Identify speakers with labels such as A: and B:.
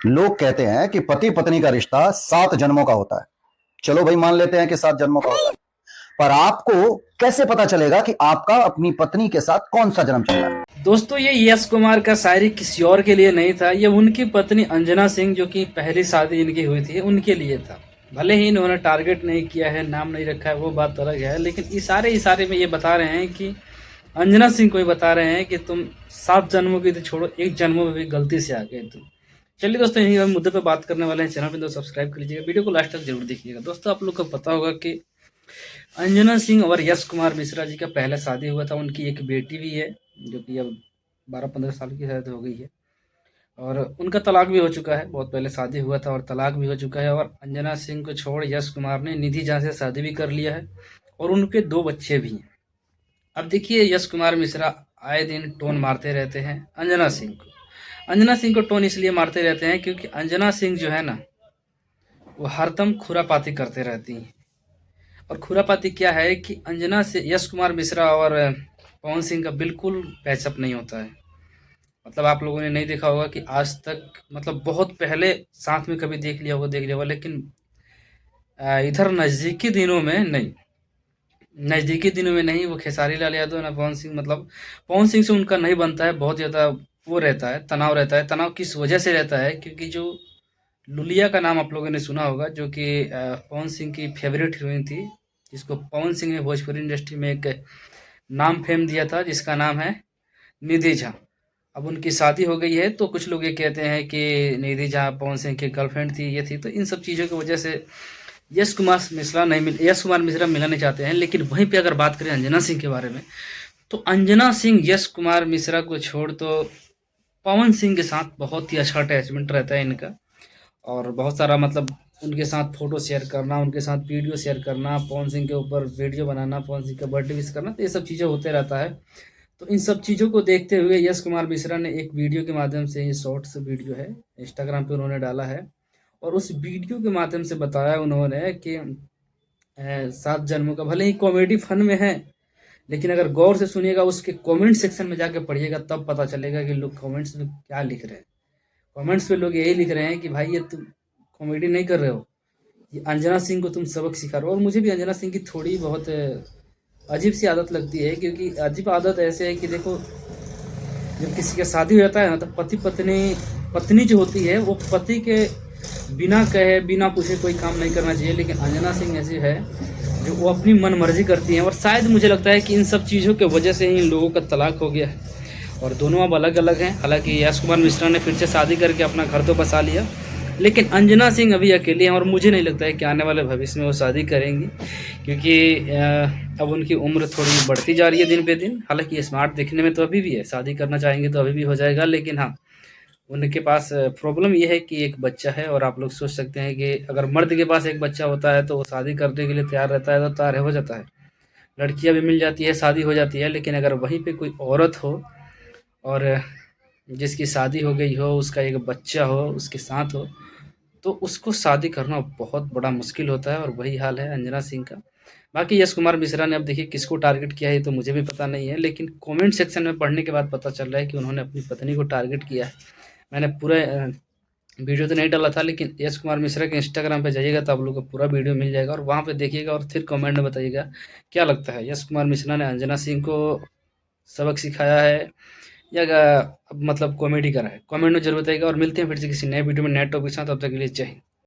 A: लोग कहते हैं कि पति पत्नी का रिश्ता 7 जन्मों का होता है। चलो भाई, मान लेते हैं कि 7 जन्मों का होता है। पर आपको कैसे पता चलेगा कि आपका अपनी पत्नी के साथ कौन सा जन्म चल रहा है?
B: दोस्तों, ये यश कुमार का शायरी किसी और के लिए नहीं था। ये उनकी पत्नी अंजना सिंह, जो कि पहली शादी इनकी हुई थी, उनके लिए था। भले ही इन्होंने टारगेट नहीं किया है, नाम नहीं रखा है, वो बात अलग है, लेकिन इशारे इशारे में ये बता रहे हैं कि अंजना सिंह को ही बता रहे हैं कि तुम 7 जन्मों की तो छोड़ो, एक जन्मों में भी गलती से आ गए तुम। चलिए दोस्तों, यही हम मुद्दे पे बात करने वाले हैं। चैनल पे तो सब्सक्राइब कर लीजिएगा, वीडियो को लास्ट तक जरूर देखिएगा। दोस्तों, आप लोग को पता होगा कि अंजना सिंह और यश कुमार मिश्रा जी का पहले शादी हुआ था। उनकी एक बेटी भी है, जो कि अब 12-15 साल की शायद हो गई है। और उनका तलाक भी हो चुका है। बहुत पहले शादी हुआ था और तलाक भी हो चुका है। और अंजना सिंह को छोड़ यश कुमार ने निधि झा से शादी भी कर लिया है और उनके 2 बच्चे भी हैं। अब देखिए, यश कुमार मिश्रा आए दिन टोन मारते रहते हैं अंजना सिंह को। अंजना सिंह को टोन इसलिए मारते रहते हैं क्योंकि अंजना सिंह जो है ना, वो हरदम खुरापाती करते रहती हैं। और खुरापाती क्या है कि अंजना से यश कुमार मिश्रा और पवन सिंह का बिल्कुल पैचअप नहीं होता है। मतलब आप लोगों ने नहीं देखा होगा कि आज तक, मतलब बहुत पहले साथ में कभी देख लिया होगा, लेकिन इधर नज़दीकी दिनों में नहीं। नज़दीकी दिनों में नहीं, वो खेसारी लाल यादव ना पवन सिंह, मतलब पवन सिंह से उनका नहीं बनता है। बहुत ज़्यादा वो रहता है, तनाव रहता है। तनाव किस वजह से रहता है? क्योंकि जो लुलिया का नाम आप लोगों ने सुना होगा, जो कि पवन सिंह की फेवरेट हीरोइन थी, जिसको पवन सिंह ने भोजपुरी इंडस्ट्री में एक नाम फेम दिया था, जिसका नाम है निधि झा। अब उनकी शादी हो गई है, तो कुछ लोग ये कहते हैं कि निधि झा पवन सिंह की गर्लफ्रेंड थी, ये थी। तो इन सब चीज़ों की वजह से यश कुमार मिश्रा मिलना नहीं चाहते हैं। लेकिन वहीं पे अगर बात करें अंजना सिंह के बारे में, तो अंजना सिंह यश कुमार मिश्रा को छोड़ तो पवन सिंह के साथ बहुत ही अच्छा अटैचमेंट रहता है इनका। और बहुत सारा, मतलब उनके साथ फ़ोटो शेयर करना, उनके साथ वीडियो शेयर करना, पवन सिंह के ऊपर वीडियो बनाना, पवन सिंह का बर्थडे विश करना, तो ये सब चीज़ें होते रहता है। तो इन सब चीज़ों को देखते हुए यश कुमार मिश्रा ने एक वीडियो के माध्यम से, ये शॉर्ट्स वीडियो है, इंस्टाग्राम पे उन्होंने डाला है। और उस वीडियो के माध्यम से बताया उन्होंने कि 7 जन्मों का, भले ही कॉमेडी फन में है, लेकिन अगर गौर से सुनिएगा, उसके कमेंट सेक्शन में जाके पढ़िएगा, तब पता चलेगा कि लोग कमेंट्स में क्या लिख रहे हैं। कमेंट्स पे लोग यही लिख रहे हैं कि भाई, ये तुम कॉमेडी नहीं कर रहे हो, ये अंजना सिंह को तुम सबक सिखा रहे हो। और मुझे भी अंजना सिंह की थोड़ी बहुत अजीब सी आदत लगती है। क्योंकि अजीब आदत ऐसे है कि देखो, जब किसी का शादी हो जाता है ना, तो पत्नी जो होती है, वो पति के बिना कहे बिना पूछे कोई काम नहीं करना चाहिए। लेकिन अंजना सिंह ऐसी है जो वो अपनी मन मर्जी करती हैं। और शायद मुझे लगता है कि इन सब चीज़ों की वजह से ही इन लोगों का तलाक हो गया है और दोनों अब अलग अलग हैं। हालांकि यश कुमार मिश्रा ने फिर से शादी करके अपना घर तो बसा लिया, लेकिन अंजना सिंह अभी अकेली हैं। और मुझे नहीं लगता है कि आने वाले भविष्य में वो शादी करेंगी, क्योंकि अब उनकी उम्र थोड़ी बढ़ती जा रही है दिन पे दिन। हालांकि स्मार्ट दिखने में तो अभी भी है, शादी करना चाहेंगे तो अभी भी हो जाएगा। लेकिन हाँ, उनके पास प्रॉब्लम ये है कि एक बच्चा है। और आप लोग सोच सकते हैं कि अगर मर्द के पास एक बच्चा होता है तो वो शादी करने के लिए तैयार रहता है, तो तैयार हो जाता है, लड़कियां भी मिल जाती है, शादी हो जाती है। लेकिन अगर वहीं पे कोई औरत हो और जिसकी शादी हो गई हो, उसका एक बच्चा हो, उसके साथ हो, तो उसको शादी करना बहुत बड़ा मुश्किल होता है। और वही हाल है अंजना सिंह का। बाकी यश कुमार मिश्रा ने अब देखिए किसको टारगेट किया है, तो मुझे भी पता नहीं है, लेकिन कमेंट सेक्शन में पढ़ने के बाद पता चल रहा है कि उन्होंने अपनी पत्नी को टारगेट किया है। मैंने पूरा वीडियो तो नहीं डाला था, लेकिन यश कुमार मिश्रा के इंस्टाग्राम पे जाइएगा तो आप लोग को पूरा वीडियो मिल जाएगा और वहाँ पे देखिएगा और फिर कमेंट में बताइएगा क्या लगता है, यश कुमार मिश्रा ने अंजना सिंह को सबक सिखाया है या मतलब कॉमेडी करा है। कमेंट में जरूर बताइएगा और मिलते हैं फिर से किसी नए वीडियो में नए टॉपिक के साथ। तब तक के लिए जय हिंद।